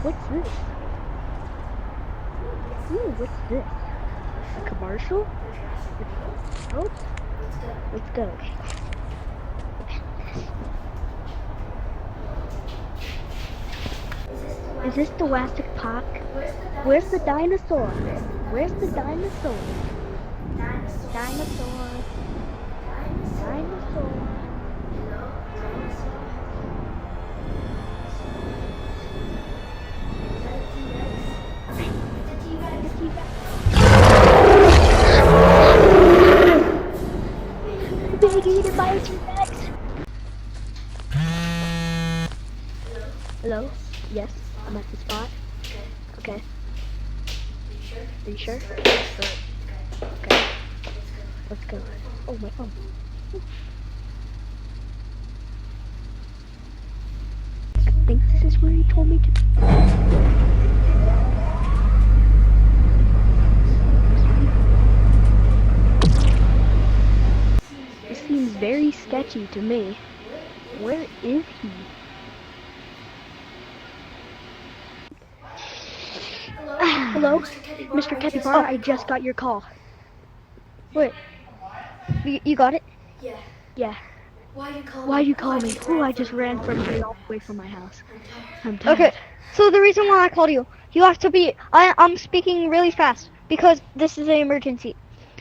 What's this? Ooh, what's this? A commercial? Oh, let's go. Is this the Jurassic Park? Where's the dinosaur? Where's the dinosaur? Dinosaur. Dinosaur. Being eaten by a T-Rex. Hello? Yes, I'm at the spot. Okay. Are you sure? Okay. Let's go. Oh, my phone. I think this is where he told me to. This seems very sketchy to me. Where is he? Hello? Mr. Capybara, I just got your call. Wait. You got it? Yeah. Yeah. Why you call me? Oh, I just ran from you all the way from my house. I'm tired. Okay, so the reason why I called you have to be, I'm speaking really fast because this is an emergency.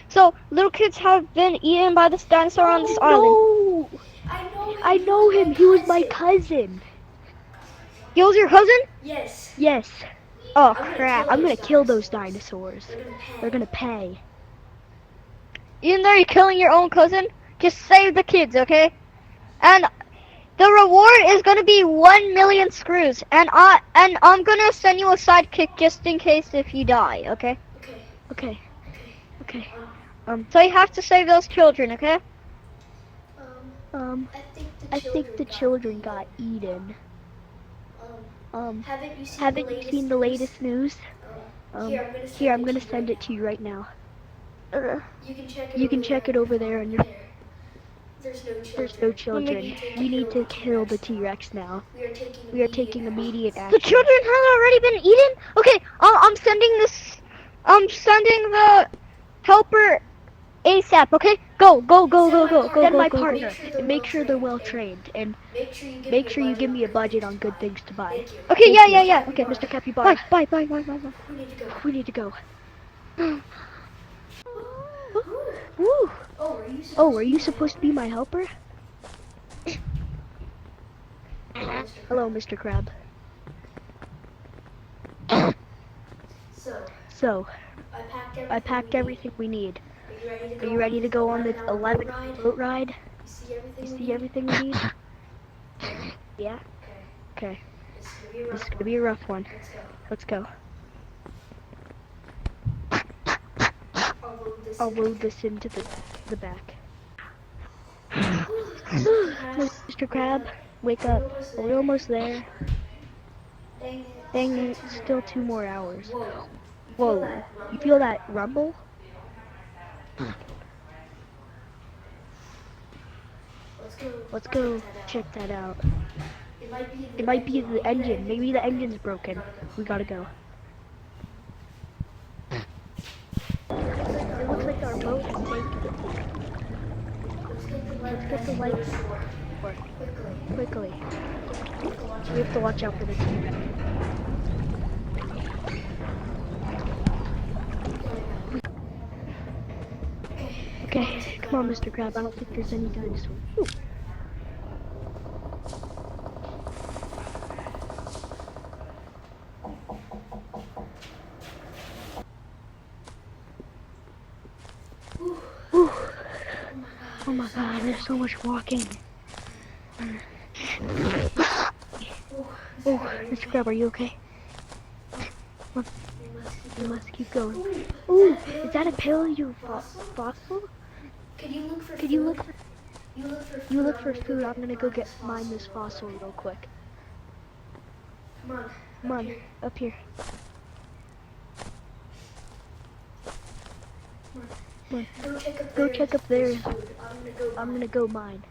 So, little kids have been eaten by this dinosaur on this island. No! I know him. He was my cousin. He was your cousin? Yes. Yes. Oh, crap. I'm gonna kill those dinosaurs. They're gonna pay. Even though you're killing your own cousin, just save the kids, okay? And the reward is gonna be 1 million screws, and I'm gonna send you a sidekick just in case if you die, okay? Okay. Okay. So you have to save those children, okay? I think the children got eaten. Haven't you seen the latest news? Here, I'm gonna send it to you right now. You can check it over there on your. There's no children. We need to kill the T-Rex now. We are taking immediate action. The children have already been eaten? Okay, I'm sending the helper ASAP, okay? Go. Send my partner and make sure they're well trained and make sure you give me a budget on good things to buy. Okay, yeah. Okay, Mr. Capybara. Bye. We need to go. Woo! Oh, are you supposed to be my helper? Hello, Mr. Crab. So, I packed everything we need. Are you ready to go on the 11th boat ride? You see everything we need? Yeah? Okay. This is gonna be a rough one. Let's go. I'll load this into the back. Mr. Crab, wake up. We're almost there. Dang it, still 2 more hours. Whoa, you feel that rumble? Let's go check that out. It might be the engine. Maybe the engine's broken. We gotta go. It looks like our boat has tanked it. Let's get the lights quickly. We have to watch out for the T-Rex. Okay, come on, Mr. Crab. I don't think there's any dinosaurs. Ooh. Ooh. Oh my god, there's so much walking. Oh, Mr. Crab, are you okay? We must keep going. Ooh, is that a paleo fossil? Could you look for You look for food. I'm gonna go mine this fossil real quick. Come on, up here. Come on. Go check up there. I'm gonna go mine.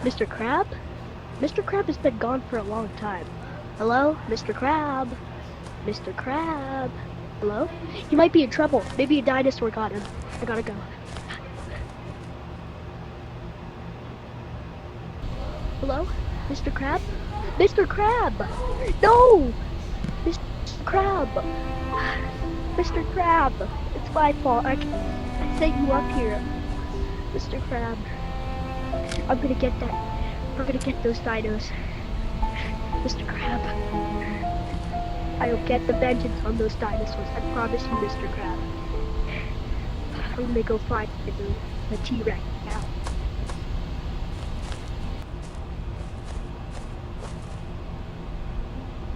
Mr. Crab? Mr. Crab has been gone for a long time. Hello? Mr. Crab? Mr. Crab? Hello? He might be in trouble. Maybe a dinosaur got him. I gotta go. Hello? Mr. Crab? Mr. Crab! No! Mr. Crab! Mr. Crab! It's my fault. I set you up here. Mr. Crab. I'm gonna get that. We're gonna get those dinos. Mr. Crab. I'll get the vengeance on those dinosaurs. I promise you, Mr. Crab. I'm gonna go find the T-Rex now.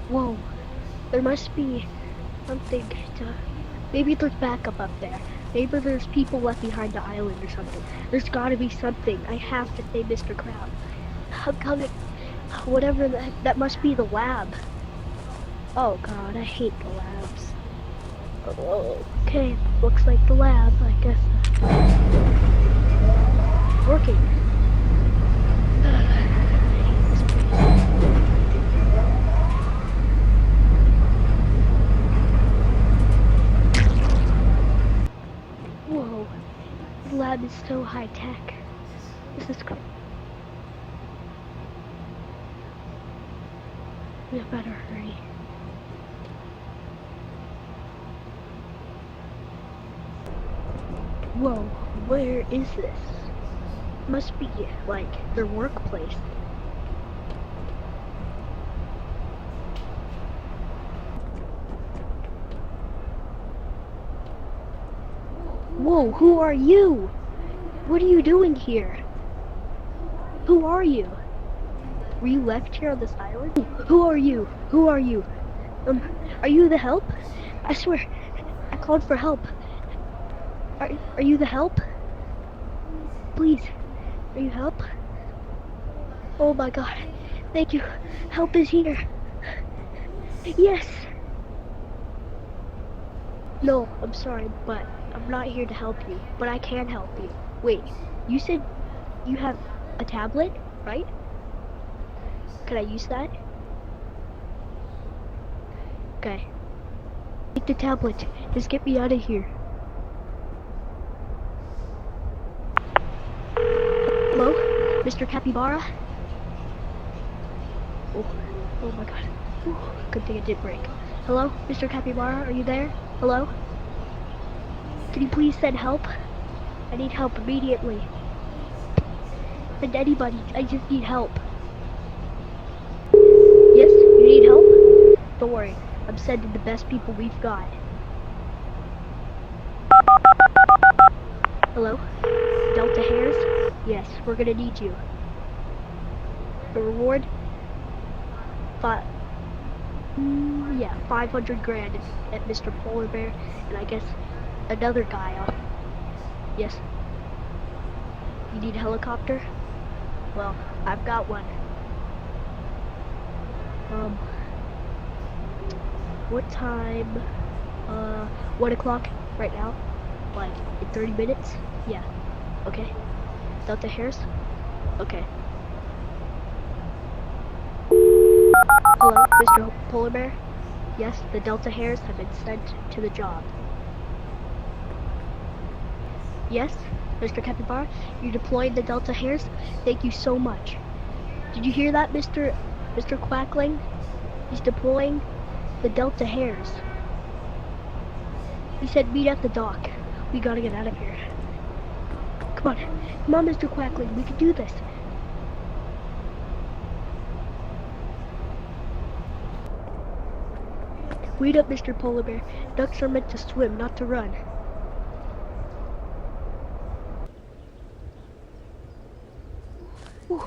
Whoa. There must be something to... Maybe there's backup up there. Maybe there's people left behind the island or something. There's gotta be something. I have to say Mr. Crab. I'm coming. Whatever that must be the lab. Oh god, I hate the labs. Oh, okay, looks like the lab, I guess. Working. Whoa, the lab is so high tech. This is great. We better hurry. Whoa, where is this? Must be, like, their workplace. Whoa, who are you? What are you doing here? Who are you? Were you left here on this island? Who are you? Who are you? Are you the help? I swear, I called for help. Are you the help? Please, are you help? Oh my god, thank you. Help is here. Yes. No, I'm sorry, but I'm not here to help you, but I can help you. Wait, you said you have a tablet, right? Can I use that? Okay. Take the tablet. Just get me out of here. Hello? Mr. Capybara? Oh my god. Ooh, good thing it did break. Hello? Mr. Capybara, are you there? Hello? Can you please send help? I need help immediately. Send anybody. I just need help. Yes? You need help? Don't worry. I'm sending the best people we've got. Hello? Delta Hares? Yes, we're gonna need you. The reward? Yeah, 500 grand at Mr. Polar Bear, and I guess another guy. Yes. You need a helicopter? Well, I've got one. What time? 1 o'clock right now? Like, in 30 minutes? Yeah. Okay. Delta Harris? Okay. Hello, Mr. Polar Bear? Yes, the Delta Hares have been sent to the job. Yes, Mr. Capybara, you're deploying the Delta Hares? Thank you so much. Did you hear that, Mr. Quackling? He's deploying the Delta Hares. He said meet at the dock. We gotta get out of here. Come on, Mr. Quackling, we can do this. Wait up, Mr. Polar Bear. Ducks are meant to swim, not to run. Ooh.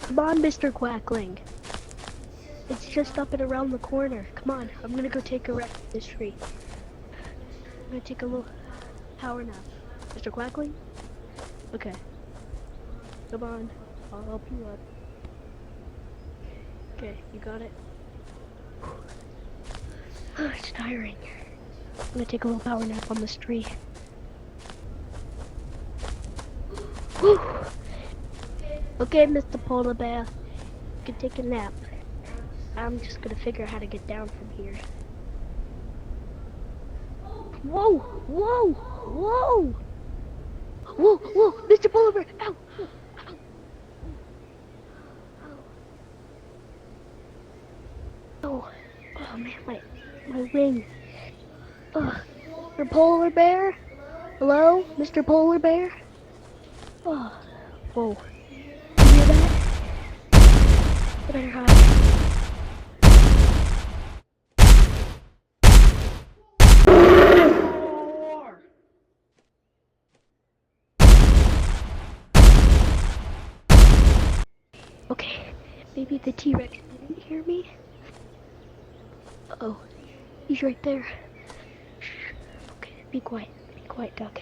Come on, Mr. Quackling. It's just up and around the corner. Come on, I'm gonna go take a rest in this tree. I'm gonna take a little power nap. Mr. Quackling? Okay. Come on, I'll help you up. Okay, you got it? It's tiring. I'm gonna take a little power nap on this tree. Whew. Okay, Mr. Polar Bear, you can take a nap. I'm just gonna figure out how to get down from here. Whoa! Whoa! Whoa! Whoa! Whoa! Mr. Polar Bear! Ow! Ow! Oh! Oh man, my wing. Oh, Mr. Polar Bear? Hello, Mr. Polar Bear? Oh, whoa. You hear that? I better hide. Okay, maybe the T-Rex didn't hear me. Uh-oh, he's right there. Shh. Okay, be quiet, duck.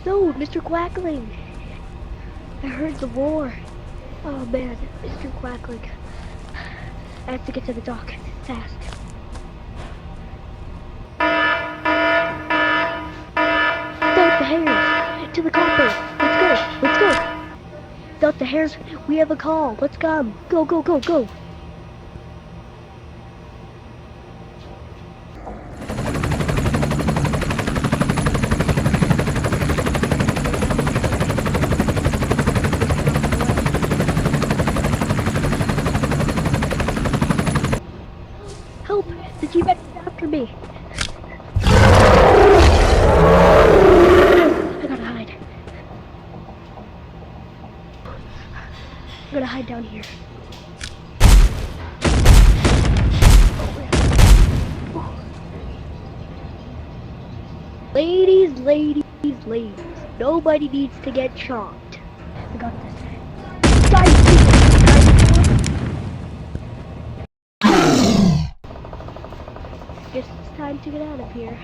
No, Mr. Quackling! I heard the roar. Oh man, Mr. Quackling. I have to get to the dock fast. Delta Hares! To the copper! Let's go! Let's go! Delta Hares, we have a call. Let's come. Go, go, go, go! Help! The T-Rex is after me! I gotta hide. I'm gonna hide down here. Ladies, ladies, ladies. Nobody needs to get chomped. I got this. Guess it's time to get out of here.